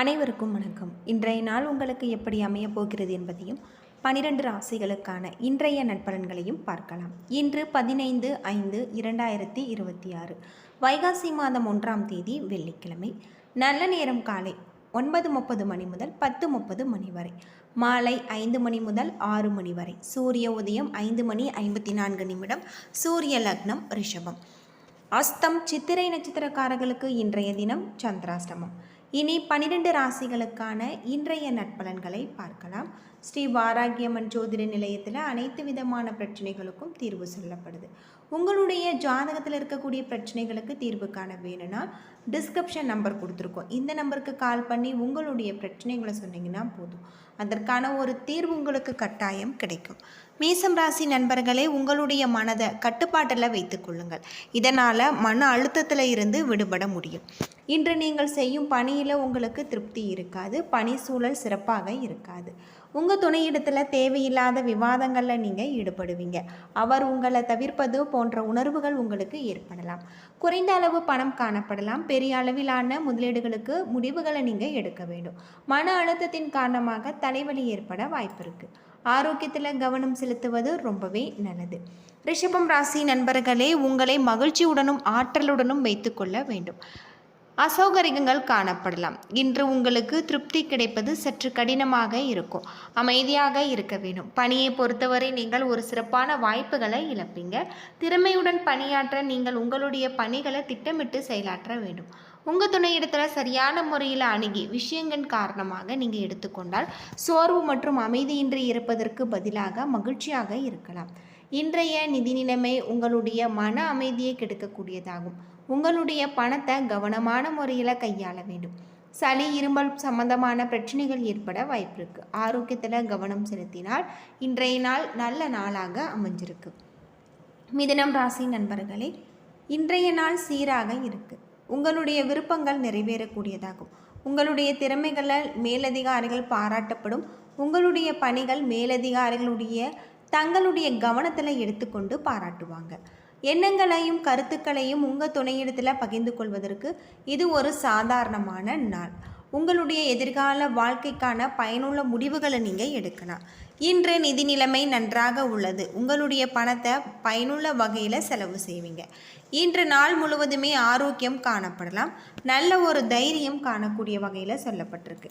அனைவருக்கும் வணக்கம். இன்றைய நாள் உங்களுக்கு எப்படி அமையப் போகிறது என்பதையும் 12 ராசிகளுக்கான இன்றைய நட்பலன்களையும் பார்க்கலாம். இன்று 15/5/2026 வைகாசி மாதம் 1ஆம் தேதி வெள்ளிக்கிழமை. நல்ல நேரம் காலை 9:30 மணி முதல் 10:30 மணி வரை, மாலை 5 மணி முதல் 6 மணி வரை, சூரிய உதயம் 5:54. சூரிய லக்னம் ரிஷபம். அஸ்தம் சித்திரை நட்சத்திரக்காரர்களுக்கு இன்றைய தினம் சந்திராஷ்டமம். இனி 12 ராசிகளுக்கான இன்றைய நட்பலன்களை பார்க்கலாம். ஸ்ரீ வாராகியம்மன் ஜோதிட நிலையத்தில் அனைத்து விதமான பிரச்சனைகளுக்கும் தீர்வு சொல்லப்படுது. உங்களுடைய ஜாதகத்தில் இருக்கக்கூடிய பிரச்சனைகளுக்கு தீர்வு காண வேணும்னா டிஸ்கிரிப்ஷன் நம்பர் கொடுத்துருக்கோம். இந்த நம்பருக்கு கால் பண்ணி உங்களுடைய பிரச்சனைகளை சொன்னீங்கன்னா போதும், அதற்கான ஒரு தீர்வு உங்களுக்கு கட்டாயம் கிடைக்கும். மேசம் ராசி நண்பர்களே, உங்களுடைய மனதை கட்டுப்பாட்டில் வைத்துக் கொள்ளுங்கள். இதனால் மன அழுத்தத்தில் இருந்து விடுபட முடியும். இன்று நீங்கள் செய்யும் பணியில் உங்களுக்கு திருப்தி இருக்காது, பணி சூழல் சிறப்பாக இருக்காது. உங்கள் துணையிடத்தில் தேவையில்லாத விவாதங்களில் நீங்கள் ஈடுபடுவீங்க. அவர் உங்களை தவிர்ப்பது போன்ற உணர்வுகள் உங்களுக்கு ஏற்படலாம். குறைந்த அளவு பணம் காணப்படலாம். பெரிய அளவிலான முதலீடுகளுக்கு முடிவுகளை நீங்கள் எடுக்க வேண்டும். மன அழுத்தத்தின் காரணமாக தலைவலி ஏற்பட வாய்ப்பு இருக்குது. ஆரோக்கியத்தில் கவனம் செலுத்துவது ரொம்பவே நல்லது. ரிஷபம் ராசி நண்பர்களே, உங்களை மகிழ்ச்சியுடனும் ஆற்றலுடனும் வைத்துக்கொள்ள வேண்டும். அசௌகரியங்கள் காணப்படலாம். இன்று உங்களுக்கு திருப்தி கிடைப்பது சற்று கடினமாக இருக்கும். அமைதியாக இருக்க வேண்டும். பணியை பொறுத்தவரை நீங்கள் ஒரு சிறப்பான வாய்ப்புகளை இழப்பீங்க. திறமையுடன் பணியாற்ற நீங்கள் உங்களுடைய பணிகளை திட்டமிட்டு செயலாற்ற வேண்டும். உங்கள் துணையிடத்தில் சரியான முறையில் அணுகி விஷயங்கள் காரணமாக நீங்கள் எடுத்துக்கொண்டால் சோர்வு மற்றும் அமைதியின்றி இருப்பதற்கு பதிலாக மகிழ்ச்சியாக இருக்கலாம். இன்றைய நிதி நிலைமை உங்களுடைய மன அமைதியை கெடுக்கக்கூடியதாகும். உங்களுடைய பணத்தை கவனமான முறையில் கையாள வேண்டும். சளி இருமல் சம்பந்தமான பிரச்சனைகள் ஏற்பட வாய்ப்பு இருக்கு. ஆரோக்கியத்தில் கவனம் செலுத்தினால் இன்றைய நாள் நல்ல நாளாக அமைஞ்சிருக்கு. மிதுனம் ராசி நண்பர்களே, இன்றைய நாள் சீராக இருக்கு. உங்களுடைய விருப்பங்கள் நிறைவேறக்கூடியதாகும். உங்களுடைய திறமைகளால் மேலதிகாரிகள் பாராட்டப்படும். உங்களுடைய பணிகள் மேலதிகாரிகளுடைய தங்களுடைய கவனத்தில் எடுத்துக்கொண்டு பாராட்டுவாங்க. எண்ணங்களையும் கருத்துக்களையும் உங்கள் துணையிடத்தில் பகிர்ந்து கொள்வதற்கு இது ஒரு சாதாரணமான நாள். உங்களுடைய எதிர்கால வாழ்க்கைக்கான பயனுள்ள முடிவுகளை நீங்கள் எடுக்கலாம். இன்று நிதி நிலைமை நன்றாக உள்ளது. உங்களுடைய பணத்தை பயனுள்ள வகையில் செலவு செய்வீங்க. இன்று நாள் முழுவதுமே ஆரோக்கியம் காணப்படலாம். நல்ல ஒரு தைரியம் காணக்கூடிய வகையில் சொல்லப்பட்டிருக்கு.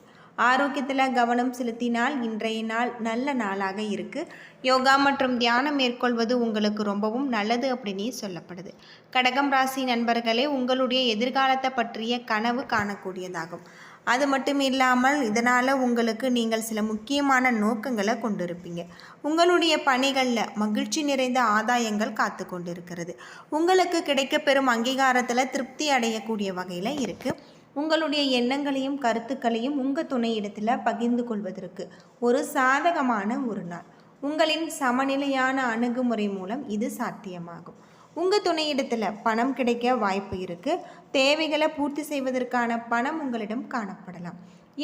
ஆரோக்கியத்தில் கவனம் செலுத்தினால் இன்றைய நாள் நல்ல நாளாக இருக்குது. யோகா மற்றும் தியானம் மேற்கொள்வது உங்களுக்கு ரொம்பவும் நல்லது அப்படின்னு சொல்லப்படுது. கடகம் ராசி நண்பர்களே, உங்களுடைய எதிர்காலத்தை பற்றிய கனவு காணக்கூடியதாகும். அது மட்டும் இல்லாமல் இதனால் உங்களுக்கு நீங்கள் சில முக்கியமான நோக்கங்களை கொண்டிருப்பீங்க. உங்களுடைய பணிகளில் மகிழ்ச்சி நிறைந்த ஆதாயங்கள் காத்து கொண்டிருக்கிறது. உங்களுக்கு கிடைக்கப்பெறும் அங்கீகாரத்தில் திருப்தி அடையக்கூடிய வகையில் இருக்குது. உங்களுடைய எண்ணங்களையும் கருத்துக்களையும் உங்கள் துணையிடத்தில் பகிர்ந்து கொள்வதற்கு ஒரு சாதகமான ஒரு நாள். உங்களின் சமநிலையான அணுகுமுறை மூலம் இது சாத்தியமாகும். உங்கள் துணையிடத்தில் பணம் கிடைக்க வாய்ப்பு இருக்குது. தேவைகளை பூர்த்தி செய்வதற்கான பணம் உங்களிடம் காணப்படலாம்.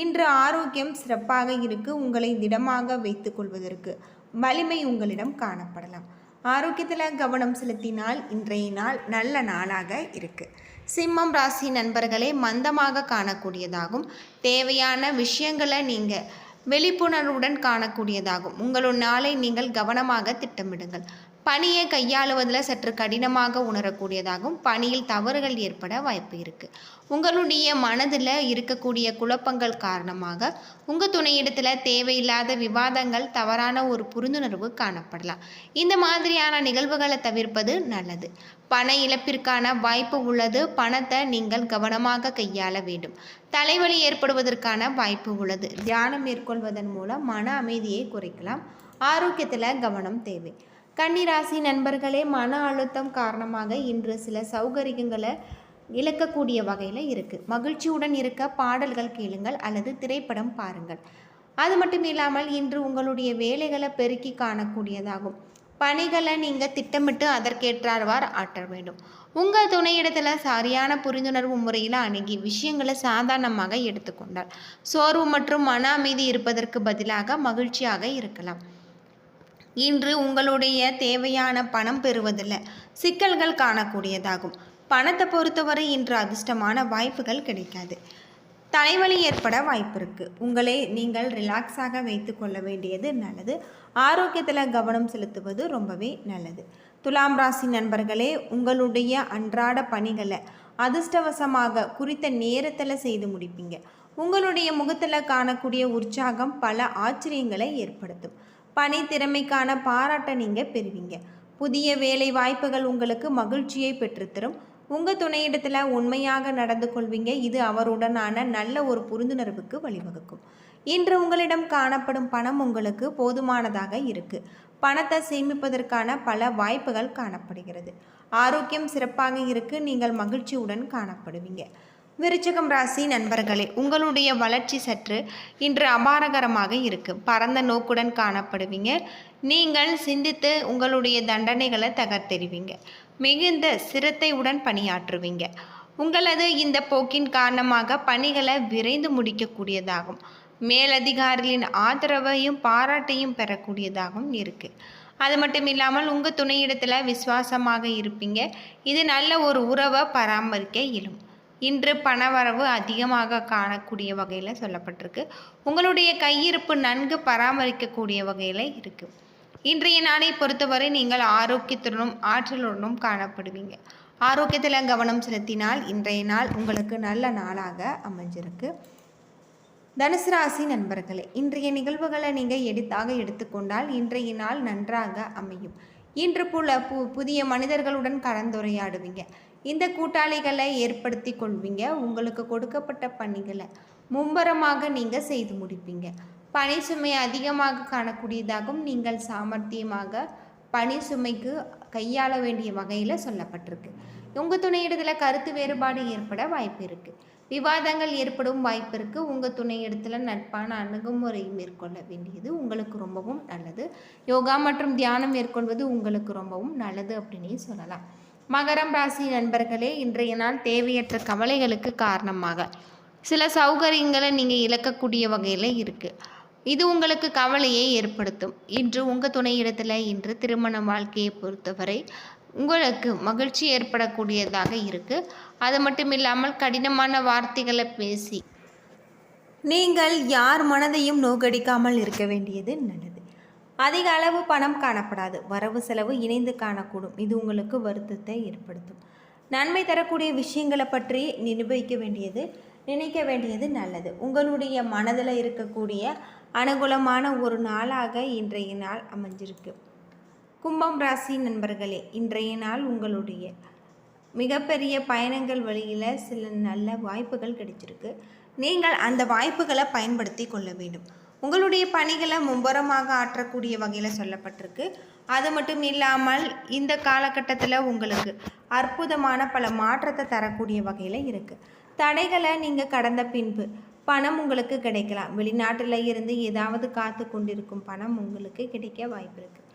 இன்று ஆரோக்கியம் சிறப்பாக இருக்குது. உங்களை திடமாக வைத்து கொள்வதற்கு வலிமை உங்களிடம் காணப்படலாம். ஆரோக்கியத்தில் கவனம் செலுத்தினால் இன்றைய நாள் நல்ல நாளாக இருக்குது. சிம்மம் ராசி நண்பர்களே, மந்தமாக காணக்கூடியதாகும். தேவையான விஷயங்களை நீங்கள் விழிப்புணர்வுடன் காணக்கூடியதாகும். உங்களுடைய நாளை நீங்கள் கவனமாக திட்டமிடுங்கள். பணியை கையாளுவதில் சற்று கடினமாக உணரக்கூடியதாகும். பணியில் தவறுகள் ஏற்பட வாய்ப்பு இருக்குது. உங்களுடைய மனதில் இருக்கக்கூடிய குழப்பங்கள் காரணமாக உங்கள் துணையிடத்தில் தேவையில்லாத விவாதங்கள், தவறான ஒரு புரிந்துணர்வு காணப்படலாம். இந்த மாதிரியான நிகழ்வுகளை தவிர்ப்பது நல்லது. பண இழப்பிற்கான வாய்ப்பு உள்ளது. பணத்தை நீங்கள் கவனமாக கையாள வேண்டும். தலைவலி ஏற்படுவதற்கான வாய்ப்பு உள்ளது. தியானம் மேற்கொள்வதன் மூலம் மன அமைதியை குறைக்கலாம். ஆரோக்கியத்தில் கவனம் தேவை. கன்னிராசி நண்பர்களே, மன அழுத்தம் காரணமாக இன்று சில சௌகரியங்களை இழக்கக்கூடிய வகையில் இருக்குது. மகிழ்ச்சியுடன் இருக்க பாடல்கள் கேளுங்கள் அல்லது திரைப்படம் பாருங்கள். அது மட்டும் இல்லாமல் இன்று உங்களுடைய வேலைகளை பெருக்கி காணக்கூடியதாகும். பணிகளை நீங்கள் திட்டமிட்டு அதற்கேற்றார்வார் ஆற்ற வேண்டும். உங்கள் துணையிடத்தில் சரியான புரிந்துணர்வு முறையில் அணுகி விஷயங்களை சாதாரணமாக எடுத்துக்கொண்டால் சோர்வு மற்றும் மன அமைதி இருப்பதற்கு பதிலாக மகிழ்ச்சியாக இருக்கலாம். இன்று உங்களுடைய தேவையான பணம் பெறுவதில் சிக்கல்கள் காணக்கூடியதாகும். பணத்தை பொறுத்தவரை இன்று அதிர்ஷ்டமான வாய்ப்புகள் கிடைக்காது. தலைவலி ஏற்பட வாய்ப்பு இருக்குது. உங்களை நீங்கள் ரிலாக்ஸாக வைத்து கொள்ள வேண்டியது நல்லது. ஆரோக்கியத்தில் கவனம் செலுத்துவது ரொம்பவே நல்லது. துலாம் ராசி நண்பர்களே, உங்களுடைய அன்றாட பணிகளை அதிர்ஷ்டவசமாக குறித்த நேரத்தில் செய்து முடிப்பீங்க. உங்களுடைய முகத்தில் காணக்கூடிய உற்சாகம் பல ஆச்சரியங்களை ஏற்படுத்தும். பணி திறமைக்கான பாராட்டை நீங்கள் பெறுவீங்க. புதிய வேலை வாய்ப்புகள் உங்களுக்கு மகிழ்ச்சியை பெற்றுத்தரும். உங்கள் துணையிடத்தில் உண்மையாக நடந்து கொள்வீங்க. இது அவருடனான நல்ல ஒரு புரிந்துணர்வுக்கு வழிவகுக்கும். இன்று உங்களிடம் காணப்படும் பணம் உங்களுக்கு போதுமானதாக இருக்குது. பணத்தை சேமிப்பதற்கான பல வாய்ப்புகள் காணப்படுகிறது. ஆரோக்கியம் சிறப்பாக இருக்குது. நீங்கள் மகிழ்ச்சியுடன் காணப்படுவீங்க. விருச்சிகம் ராசி நண்பர்களே, உங்களுடைய வளர்ச்சி சற்று இன்று அபாரகரமாக இருக்குது. பரந்த நோக்குடன் காணப்படுவீங்க. நீங்கள் சிந்தித்து உங்களுடைய தண்டனைகளை தகர்த்தெறிவீங்க. மிகுந்த சிரத்தையுடன் பணியாற்றுவீங்க. உங்களது இந்த போக்கின் காரணமாக பணிகளை விரைந்து முடிக்கக்கூடியதாகும். மேலதிகாரிகளின் ஆதரவையும் பாராட்டையும் பெறக்கூடியதாகவும் இருக்குது. அது மட்டும் இல்லாமல் உங்கள் துணையிடத்தில் விசுவாசமாக இருப்பீங்க. இது நல்ல ஒரு உறவை பராமரிக்க இயலும். இன்று பணவரவு அதிகமாக காணக்கூடிய வகையில் சொல்லப்பட்டிருக்கு. உங்களுடைய கையிருப்பு நன்கு பராமரிக்கக்கூடிய வகையில் இருக்குது. இன்றைய நாளை பொறுத்தவரை நீங்கள் ஆரோக்கியத்துடனும் ஆற்றலுடனும் காணப்படுவீங்க. ஆரோக்கியத்தில் கவனம் செலுத்தினால் இன்றைய நாள் உங்களுக்கு நல்ல நாளாக அமைஞ்சிருக்கு. தனுசு ராசி நண்பர்களே, இன்றைய நிகழ்வுகளை நீங்கள் எடுத்துக்கொண்டால் இன்றைய நாள் நன்றாக அமையும். இன்று புதிய மனிதர்களுடன் கலந்துரையாடுவீங்க. இந்த கூட்டாளிகளை ஏற்படுத்தி கொள்வீங்க. உங்களுக்கு கொடுக்கப்பட்ட பணிகளை மும்பரமாக நீங்கள் செய்து முடிப்பீங்க. பணி சுமை அதிகமாக காணக்கூடியதாகவும் நீங்கள் சாமர்த்தியமாக பணி சுமைக்கு கையாள வேண்டிய வகையில் சொல்லப்பட்டிருக்கு. உங்கள் துணையிடத்தில் கருத்து வேறுபாடு ஏற்பட வாய்ப்பு இருக்குது. விவாதங்கள் ஏற்படும் வாய்ப்பு இருக்குது. உங்கள் துணையிடத்தில் நட்பான அணுகுமுறை மேற்கொள்ள வேண்டியது உங்களுக்கு ரொம்பவும் நல்லது. யோகா மற்றும் தியானம் மேற்கொள்வது உங்களுக்கு ரொம்பவும் நல்லது அப்படின்னே சொல்லலாம். மகரம் ராசி நண்பர்களே, இன்றைய நாள் தேவையற்ற கவலைகளுக்கு காரணமாக சில சௌகரியங்களை நீங்கள் இழக்கக்கூடிய வகையில் இருக்குது. இது உங்களுக்கு கவலையை ஏற்படுத்தும். இன்று உங்கள் துணையிடத்தில் இன்று திருமண வாழ்க்கையை பொறுத்தவரை உங்களுக்கு மகிழ்ச்சி ஏற்படக்கூடியதாக இருக்குது. அது மட்டும் இல்லாமல் கடினமான வார்த்தைகளை பேசி நீங்கள் யார் மனதையும் நோக்கடிக்காமல் இருக்க வேண்டியது நல்லது. அதிக அளவு பணம் காணப்படாது. வரவு செலவு இணைந்து காணக்கூடும். இது உங்களுக்கு வருத்தத்தை ஏற்படுத்தும். நன்மை தரக்கூடிய விஷயங்களை பற்றி நினைக்க வேண்டியது நல்லது. உங்களுடைய மனதில் இருக்கக்கூடிய அனுகூலமான ஒரு நாளாக இன்றைய நாள் அமைஞ்சிருக்கு. கும்பம் ராசி நண்பர்களே, இன்றைய நாள் உங்களுடைய மிகப்பெரிய பயணங்கள் வழியில் சில நல்ல வாய்ப்புகள் கிடைச்சிருக்கு. நீங்கள் அந்த வாய்ப்புகளை பயன்படுத்தி கொள்ள வேண்டும். உங்களுடைய பணிகளை மும்பரமாக ஆற்றக்கூடிய வகையில் சொல்லப்பட்டிருக்கு. அது மட்டும் இல்லாமல் இந்த காலகட்டத்தில் உங்களுக்கு அற்புதமான பல மாற்றத்தை தரக்கூடிய வகையில் இருக்குது. தடைகளை நீங்கள் கடந்த பின்பு பணம் உங்களுக்கு கிடைக்கலாம். வெளிநாட்டில் இருந்து ஏதாவது காத்து கொண்டிருக்கும் பணம் உங்களுக்கு கிடைக்க வாய்ப்பு இருக்குது.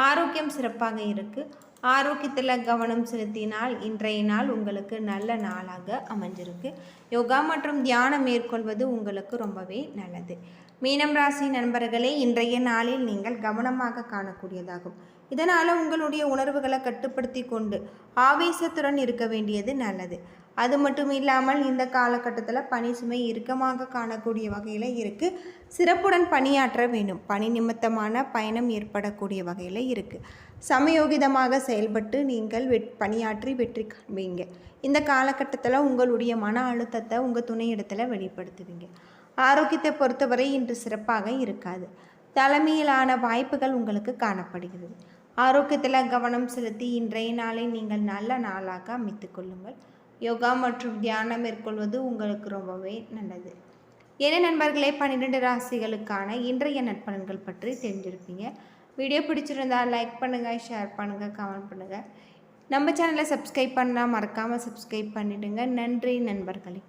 ஆரோக்கியம் சிறப்பாக இருக்குது. ஆரோக்கியத்தில் கவனம் செலுத்தினால் இன்றைய நாள் உங்களுக்கு நல்ல நாளாக அமைஞ்சிருக்கு. யோகா மற்றும் தியானம் மேற்கொள்வது உங்களுக்கு ரொம்பவே நல்லது. மீனம் ராசி நண்பர்களே, இன்றைய நாளில் நீங்கள் கவனமாக காணக்கூடியதாகும். இதனால் உங்களுடைய உணர்வுகளை கட்டுப்படுத்தி கொண்டு ஆவேசத்துடன் இருக்க வேண்டியது நல்லது. அது மட்டும் இல்லாமல் இந்த காலகட்டத்தில் பணி சுமை இறுக்கமாக காணக்கூடிய வகையில் இருக்குது. சிறப்புடன் பணியாற்ற வேண்டும். பணி நிமித்தமான பயணம் ஏற்படக்கூடிய வகையில் இருக்குது. சமயோகிதமாக செயல்பட்டு நீங்கள் பணியாற்றி வெற்றி காண்பீங்க. இந்த காலகட்டத்தில் உங்களுடைய மன அழுத்தத்தை உங்கள் துணையிடத்தில் வெளிப்படுத்துவீங்க. ஆரோக்கியத்தை பொறுத்தவரை இன்று சிறப்பாக இருக்காது. தலைமையிலான வாய்ப்புகள் உங்களுக்கு காணப்படுகிறது. ஆரோக்கியத்தில் கவனம் செலுத்தி இன்றைய நாளை நீங்கள் நல்ல நாளாக அமைத்து கொள்ளுங்கள். யோகா மற்றும் தியானம் மேற்கொள்வது உங்களுக்கு ரொம்பவே நல்லது. என்ன நண்பர்களே, 12 ராசிகளுக்கான இன்றைய நட்பலன்கள் பற்றி தெரிஞ்சிருப்பீங்க. வீடியோ பிடிச்சிருந்தால் லைக் பண்ணுங்கள், ஷேர் பண்ணுங்கள், கமெண்ட் பண்ணுங்கள். நம்ம சேனலை சப்ஸ்கிரைப் பண்ணால் மறக்காமல் சப்ஸ்கிரைப் பண்ணிவிடுங்க. நன்றி நண்பர்களே.